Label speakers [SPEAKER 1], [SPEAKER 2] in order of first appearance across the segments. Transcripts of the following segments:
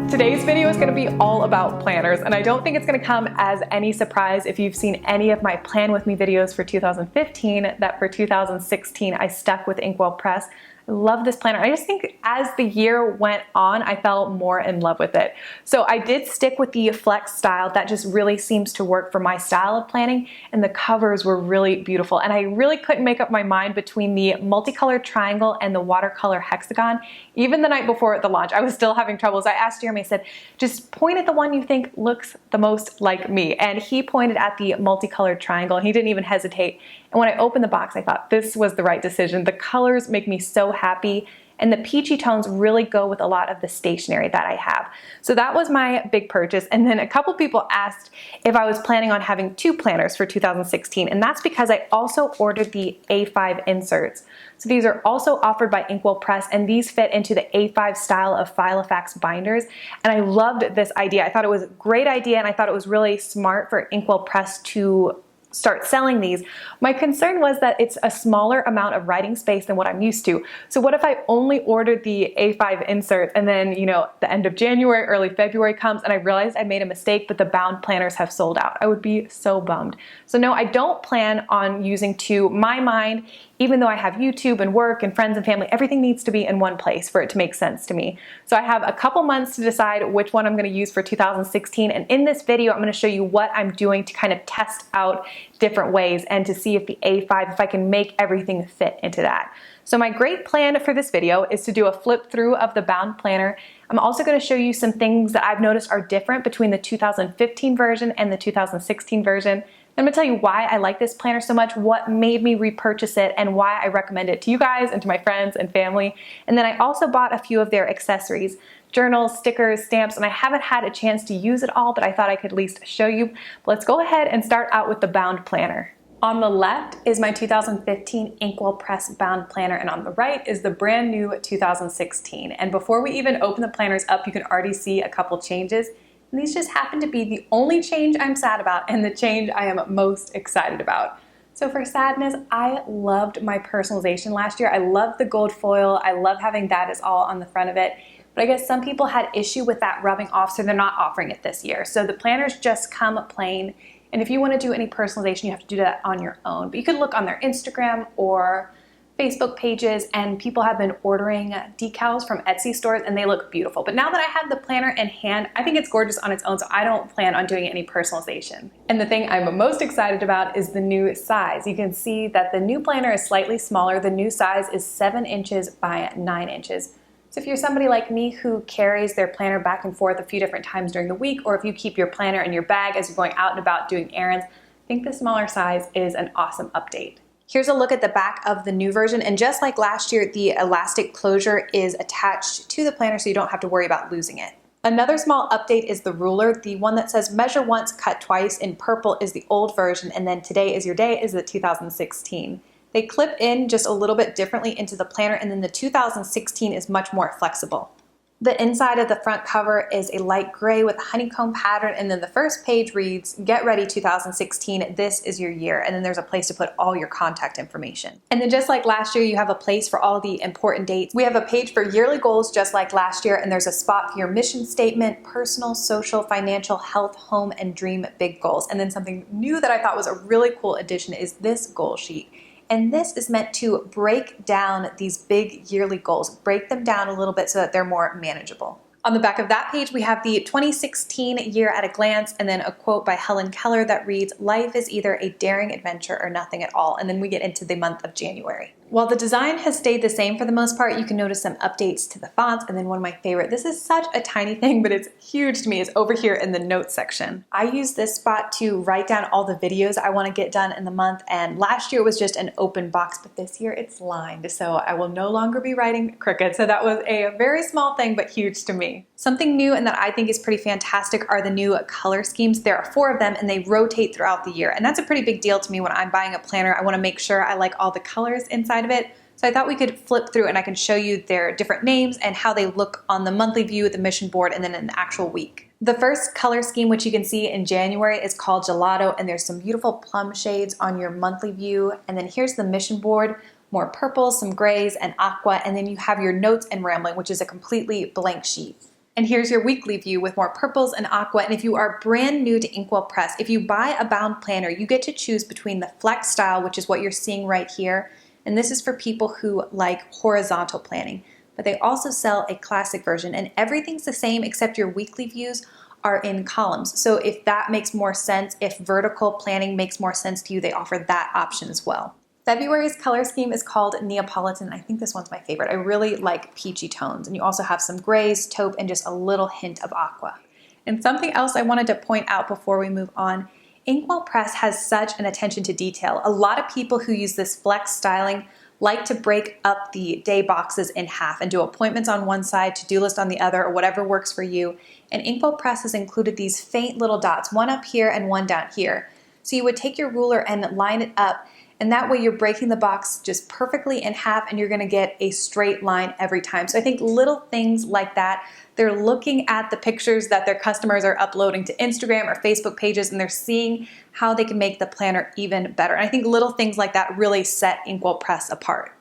[SPEAKER 1] Today's video is going to be all about planners, and I don't think it's going to come as any surprise if you've seen any of my Plan With Me videos for 2015 that for 2016 I stuck with inkWELL Press. I love this planner. I just think as the year went on, I fell more in love with it. So I did stick with the flex style. That just really seems to work for my style of planning, and the covers were really beautiful. And I really couldn't make up my mind between the multicolored triangle and the watercolor hexagon. Even the night before the launch, I was still having troubles. I asked Jeremy, I said, just point at the one you think looks the most like me. And he pointed at the multicolored triangle, and he didn't even hesitate. And when I opened the box, I thought this was the right decision. The colors make me so happy, and the peachy tones really go with a lot of the stationery that I have. So that was my big purchase. And then a couple people asked if I was planning on having two planners for 2016, and that's because I also ordered the A5 inserts. So these are also offered by inkWELL Press, and these fit into the A5 style of Filofax binders. And I loved this idea. I thought it was a great idea, and I thought it was really smart for inkWELL Press to start selling these. My concern was that it's a smaller amount of writing space than what I'm used to. So what if I only ordered the A5 insert and then, the end of January, early February comes and I realized I made a mistake, but the bound planners have sold out. I would be so bummed. So no, I don't plan on using two. My mind, even though I have YouTube and work and friends and family, everything needs to be in one place for it to make sense to me. So I have a couple months to decide which one I'm going to use for 2016. And in this video, I'm going to show you what I'm doing to kind of test out different ways and to see if the A5, if I can make everything fit into that. So my great plan for this video is to do a flip through of the bound planner. I'm also going to show you some things that I've noticed are different between the 2015 version and the 2016 version. I'm going to tell you why I like this planner so much, what made me repurchase it, and why I recommend it to you guys and to my friends and family. And then I also bought a few of their accessories, journals, stickers, stamps, and I haven't had a chance to use it all, but I thought I could at least show you. But let's go ahead and start out with the bound planner. On the left is my 2015 inkWELL Press bound planner, and on the right is the brand new 2016. And before we even open the planners up, you can already see a couple changes. And these just happen to be the only change I'm sad about and the change I am most excited about. So for sadness, I loved my personalization last year. I loved the gold foil. I love having that as all on the front of it. But I guess some people had issue with that rubbing off, so they're not offering it this year. So the planners just come plain. And if you want to do any personalization, you have to do that on your own. But you could look on their Instagram or Facebook pages, and people have been ordering decals from Etsy stores, and they look beautiful. But now that I have the planner in hand, I think it's gorgeous on its own, so I don't plan on doing any personalization. And the thing I'm most excited about is the new size. You can see that the new planner is slightly smaller. The new size is 7 inches by 9 inches. So if you're somebody like me who carries their planner back and forth a few different times during the week, or if you keep your planner in your bag as you're going out and about doing errands, I think the smaller size is an awesome update. Here's a look at the back of the new version, and just like last year, the elastic closure is attached to the planner so you don't have to worry about losing it. Another small update is the ruler. The one that says measure once, cut twice in purple is the old version, and then today is your day is the 2016. They clip in just a little bit differently into the planner, and then the 2016 is much more flexible. The inside of the front cover is a light gray with a honeycomb pattern, and then the first page reads, "Get ready 2016, this is your year," and then there's a place to put all your contact information. And then just like last year, you have a place for all the important dates. We have a page for yearly goals just like last year, and there's a spot for your mission statement, personal, social, financial, health, home, and dream big goals. And then something new that I thought was a really cool addition is this goal sheet. And this is meant to break down these big yearly goals, break them down a little bit so that they're more manageable. On the back of that page, we have the 2016 year at a glance, and then a quote by Helen Keller that reads, "Life is either a daring adventure or nothing at all." And then we get into the month of January. While the design has stayed the same for the most part, you can notice some updates to the fonts, and then one of my favorite, this is such a tiny thing, but it's huge to me, is over here in the notes section. I use this spot to write down all the videos I want to get done in the month, and last year it was just an open box, but this year it's lined, so I will no longer be writing crooked. So that was a very small thing, but huge to me. Something new and that I think is pretty fantastic are the new color schemes. There are 4 of them, and they rotate throughout the year, and that's a pretty big deal to me when I'm buying a planner. I want to make sure I like all the colors inside of it. So I thought we could flip through and I can show you their different names and how they look on the monthly view, the mission board, and then in the actual week. The first color scheme, which you can see in January, is called Gelato, and there's some beautiful plum shades on your monthly view. And then here's the mission board, more purples, some grays, and aqua, and then you have your notes and rambling, which is a completely blank sheet. And here's your weekly view with more purples and aqua. And if you are brand new to inkWELL Press, if you buy a bound planner, you get to choose between the flex style, which is what you're seeing right here. And this is for people who like horizontal planning. But they also sell a classic version, and everything's the same except your weekly views are in columns. So if that makes more sense, if vertical planning makes more sense to you, they offer that option as well. February's color scheme is called Neapolitan. I think this one's my favorite. I really like peachy tones. And you also have some grays, taupe, and just a little hint of aqua. And something else I wanted to point out before we move on, inkWELL Press has such an attention to detail. A lot of people who use this flex styling like to break up the day boxes in half and do appointments on one side, to-do list on the other, or whatever works for you. And inkWELL Press has included these faint little dots, one up here and one down here. So you would take your ruler and line it up, and that way you're breaking the box just perfectly in half, and you're gonna get a straight line every time. So I think little things like that, they're looking at the pictures that their customers are uploading to Instagram or Facebook pages, and they're seeing how they can make the planner even better. And I think little things like that really set inkWELL Press apart.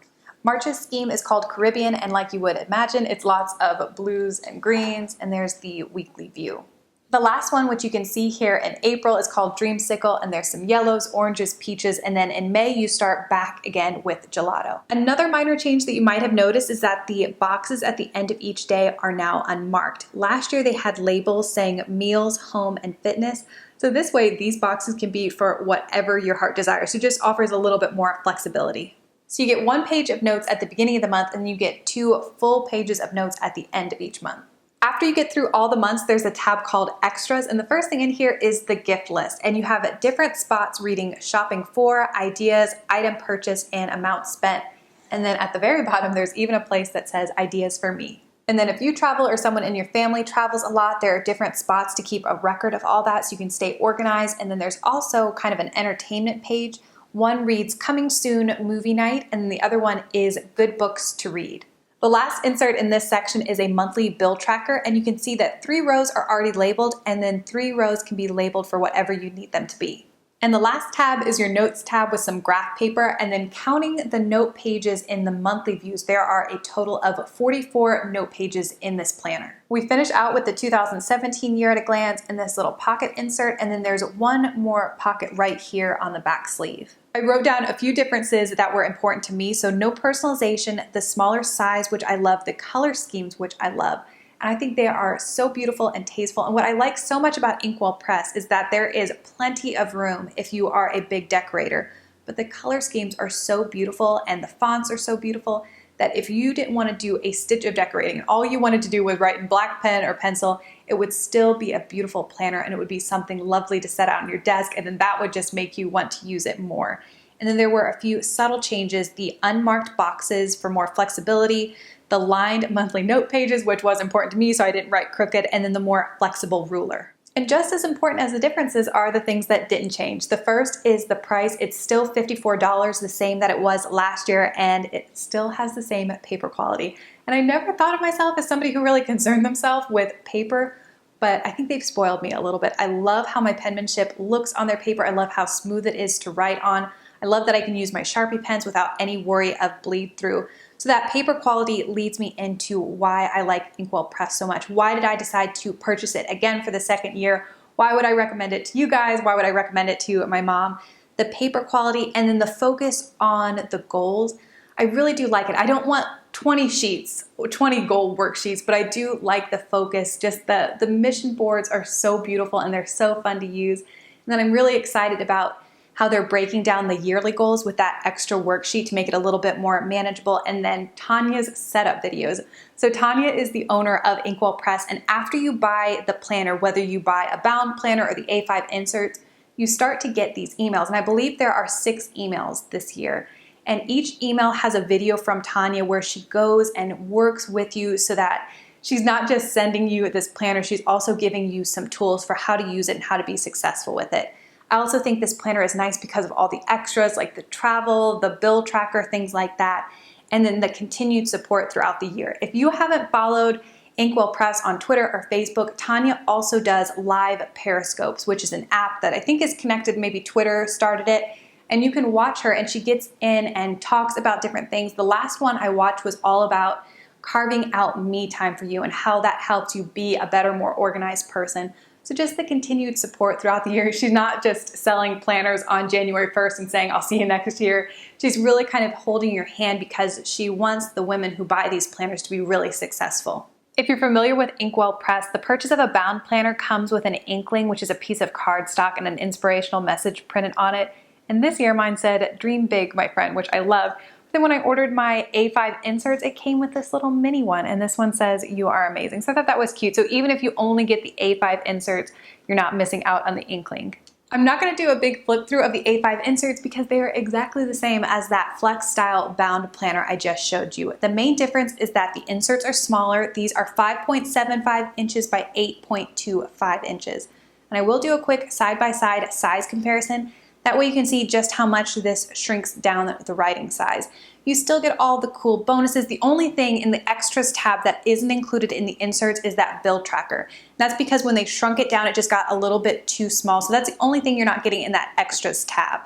[SPEAKER 1] March's scheme is called Caribbean, and like you would imagine, it's lots of blues and greens, and there's the weekly view. The last one, which you can see here in April, is called Dreamsicle, and there's some yellows, oranges, peaches, and then in May you start back again with gelato. Another minor change that you might have noticed is that the boxes at the end of each day are now unmarked. Last year they had labels saying meals, home, and fitness. So this way these boxes can be for whatever your heart desires. So it just offers a little bit more flexibility. So you get one page of notes at the beginning of the month, and you get 2 full pages of notes at the end of each month. After you get through all the months, there's a tab called Extras, and the first thing in here is the gift list, and you have different spots reading shopping for, ideas, item purchased, and amount spent. And then at the very bottom, there's even a place that says ideas for me. And then if you travel or someone in your family travels a lot, there are different spots to keep a record of all that so you can stay organized. And then there's also kind of an entertainment page. One reads Coming Soon Movie Night, and the other one is Good Books to Read. The last insert in this section is a monthly bill tracker, and you can see that 3 rows are already labeled, and then 3 rows can be labeled for whatever you need them to be. And the last tab is your notes tab with some graph paper, and then counting the note pages in the monthly views, there are a total of 44 note pages in this planner. We finish out with the 2017 year at a glance in this little pocket insert, and then there's one more pocket right here on the back sleeve. I wrote down a few differences that were important to me. So no personalization, the smaller size, which I love, the color schemes, which I love. And I think they are so beautiful and tasteful. And what I like so much about inkWELL Press is that there is plenty of room if you are a big decorator. But the color schemes are so beautiful and the fonts are so beautiful that if you didn't want to do a stitch of decorating and all you wanted to do was write in black pen or pencil, it would still be a beautiful planner, and it would be something lovely to set out on your desk, and then that would just make you want to use it more. And then there were a few subtle changes: the unmarked boxes for more flexibility, the lined monthly note pages, which was important to me so I didn't write crooked, and then the more flexible ruler. And just as important as the differences are the things that didn't change. The first is the price. It's still $54, the same that it was last year, and it still has the same paper quality. And I never thought of myself as somebody who really concerned themselves with paper, but I think they've spoiled me a little bit. I love how my penmanship looks on their paper. I love how smooth it is to write on. I love that I can use my Sharpie pens without any worry of bleed through. So that paper quality leads me into why I like inkWELL Press so much. Why did I decide to purchase it again for the second year? Why would I recommend it to you guys? Why would I recommend it to my mom? The paper quality and then the focus on the goals. I really do like it. I don't want 20 sheets, 20 goal worksheets, but I do like the focus. Just the mission boards are so beautiful and they're so fun to use. And then I'm really excited about how they're breaking down the yearly goals with that extra worksheet to make it a little bit more manageable, and then Tanya's setup videos. So Tanya is the owner of inkWELL Press, and after you buy the planner, whether you buy a bound planner or the A5 inserts, you start to get these emails, and I believe there are 6 emails this year. And each email has a video from Tanya where she goes and works with you so that she's not just sending you this planner, she's also giving you some tools for how to use it and how to be successful with it. I also think this planner is nice because of all the extras like the travel, the bill tracker, things like that, and then the continued support throughout the year. If you haven't followed inkWELL Press on Twitter or Facebook, Tanya also does live Periscopes, which is an app that I think is connected, maybe Twitter started it, and you can watch her and she gets in and talks about different things. The last one I watched was all about carving out me time for you and how that helps you be a better, more organized person. So just the continued support throughout the year. She's not just selling planners on January 1st and saying, I'll see you next year. She's really kind of holding your hand because she wants the women who buy these planners to be really successful. If you're familiar with inkWELL Press, the purchase of a bound planner comes with an inkling, which is a piece of cardstock and an inspirational message printed on it. And this year mine said, "Dream big, my friend," which I love. Then when I ordered my A5 inserts, it came with this little mini one, and this one says, "You are amazing." So I thought that was cute. So even if you only get the A5 inserts, you're not missing out on the inkling. I'm not going to do a big flip through of the A5 inserts because they are exactly the same as that flex style bound planner I just showed you. The main difference is that the inserts are smaller. These are 5.75 inches by 8.25 inches. And I will do a quick side-by-side size comparison. That way you can see just how much this shrinks down the writing size. You still get all the cool bonuses. The only thing in the extras tab that isn't included in the inserts is that bill tracker. That's because when they shrunk it down, it just got a little bit too small. So that's the only thing you're not getting in that extras tab.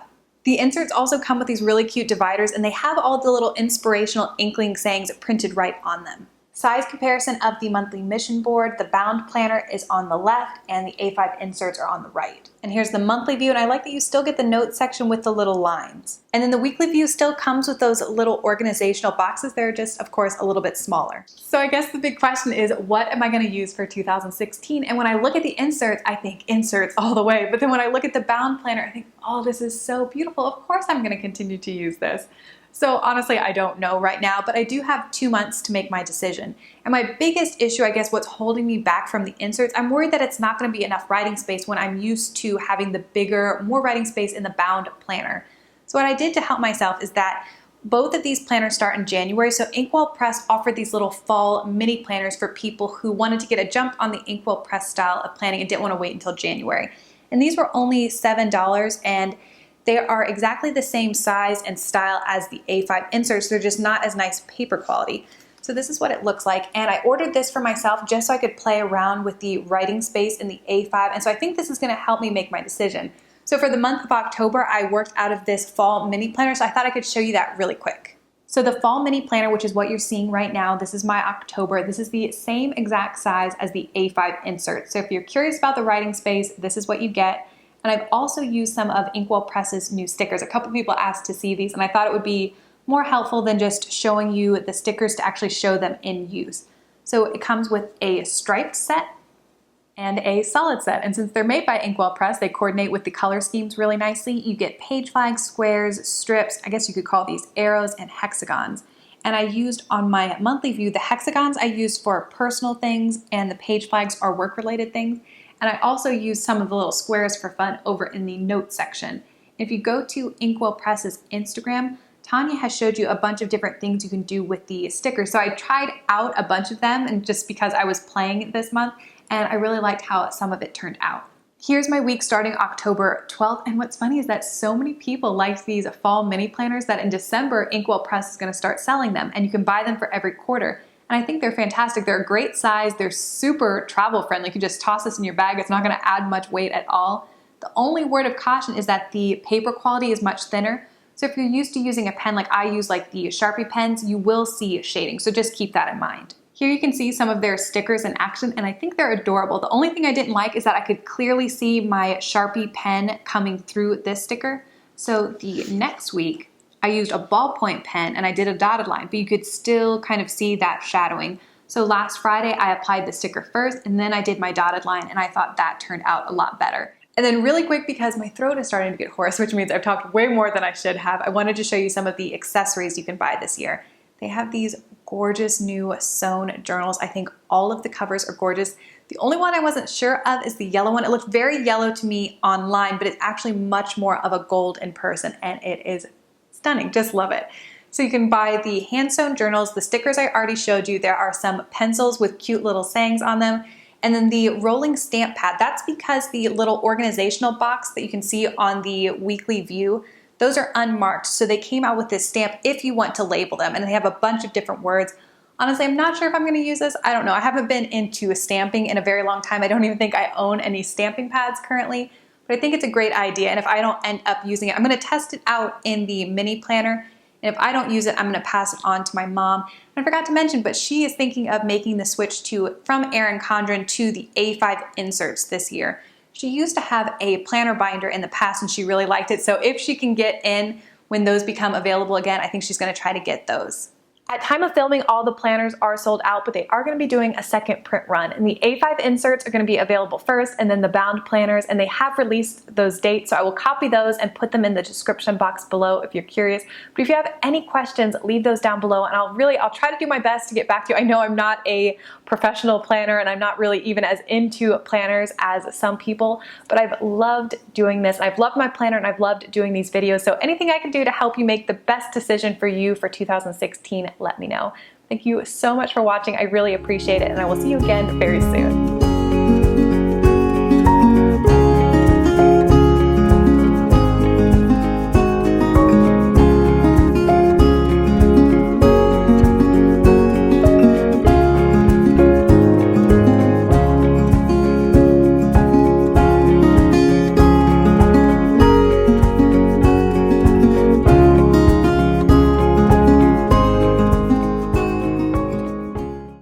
[SPEAKER 1] The inserts also come with these really cute dividers, and they have all the little inspirational inkling sayings printed right on them. Size comparison of the monthly mission board. The bound planner is on the left and the A5 inserts are on the right. And here's the monthly view, and I like that you still get the notes section with the little lines. And then the weekly view still comes with those little organizational boxes. They're just, of course, a little bit smaller. So I guess the big question is, what am I going to use for 2016? And when I look at the inserts, I think inserts all the way. But then when I look at the bound planner, I think, oh, this is so beautiful. Of course I'm going to continue to use this. So honestly, I don't know right now, but I do have 2 months to make my decision. And my biggest issue, I guess, what's holding me back from the inserts, I'm worried that it's not going to be enough writing space when I'm used to having the bigger, more writing space in the bound planner. So what I did to help myself is that both of these planners start in January, so inkWELL Press offered these little fall mini planners for people who wanted to get a jump on the inkWELL Press style of planning and didn't want to wait until January. And these were only $7, and they are exactly the same size and style as the A5 inserts. They're just not as nice paper quality. So this is what it looks like. And I ordered this for myself just so I could play around with the writing space in the A5. And so I think this is going to help me make my decision. So for the month of October, I worked out of this fall mini planner. So I thought I could show you that really quick. So the fall mini planner, which is what you're seeing right now, this is my October. This is the same exact size as the A5 insert. So if you're curious about the writing space, this is what you get. And I've also used some of inkWELL Press's new stickers. A couple people asked to see these, and I thought it would be more helpful than just showing you the stickers to actually show them in use. So it comes with a striped set and a solid set. And since they're made by inkWELL Press, they coordinate with the color schemes really nicely. You get page flags, squares, strips, I guess you could call these arrows, and hexagons. And I used on my monthly view, the hexagons I used for personal things, and the page flags are work-related things. And I also used some of the little squares for fun over in the notes section. If you go to inkWELL Press's Instagram, Tanya has showed you a bunch of different things you can do with the stickers. So I tried out a bunch of them, and just because I was playing this month, and I really liked how some of it turned out. Here's my week starting October 12th, and what's funny is that so many people liked these fall mini planners that in December, inkWELL Press is going to start selling them, and you can buy them for every quarter. And I think they're fantastic. They're a great size. They're super travel friendly. You can just toss this in your bag. It's not going to add much weight at all. The only word of caution is that the paper quality is much thinner. So if you're used to using a pen like I use, like the Sharpie pens, you will see shading. So just keep that in mind. Here you can see some of their stickers in action, and I think they're adorable. The only thing I didn't like is that I could clearly see my Sharpie pen coming through this sticker. So the next week, I used a ballpoint pen and I did a dotted line, but you could still kind of see that shadowing. So last Friday, I applied the sticker first, and then I did my dotted line, and I thought that turned out a lot better. And then really quick, because my throat is starting to get hoarse, which means I've talked way more than I should have, I wanted to show you some of the accessories you can buy this year. They have these gorgeous new sewn journals. I think all of the covers are gorgeous. The only one I wasn't sure of is the yellow one. It looked very yellow to me online, but it's actually much more of a gold in person, and it is stunning. Just love it. So you can buy the Hand-Sewn Journals, the stickers I already showed you. There are some pencils with cute little sayings on them. And then the rolling stamp pad. That's because the little organizational box that you can see on the weekly view, those are unmarked. So they came out with this stamp if you want to label them. And they have a bunch of different words. Honestly, I'm not sure if I'm going to use this. I don't know. I haven't been into stamping in a very long time. I don't even think I own any stamping pads currently. But I think it's a great idea, and if I don't end up using it, I'm going to test it out in the mini planner.
[SPEAKER 2] And if I don't use it, I'm gonna pass it on to my mom. And I forgot to mention, but she is thinking of making the switch from Erin Condren to the A5 inserts this year. She used to have a planner binder in the past and she really liked it. So if she can get in when those become available again, I think she's gonna try to get those.
[SPEAKER 1] At time of filming, all the planners are sold out, but they are going to be doing a second print run. And the A5 inserts are going to be available first, and then the bound planners, and they have released those dates, so I will copy those and put them in the description box below if you're curious. But if you have any questions, leave those down below, and I'll try to do my best to get back to you. I know I'm not a professional planner, and I'm not really even as into planners as some people, but I've loved doing this. I've loved my planner, and I've loved doing these videos, so anything I can do to help you make the best decision for you for 2016, let me know. Thank you so much for watching. I really appreciate it, and I will see you again very soon.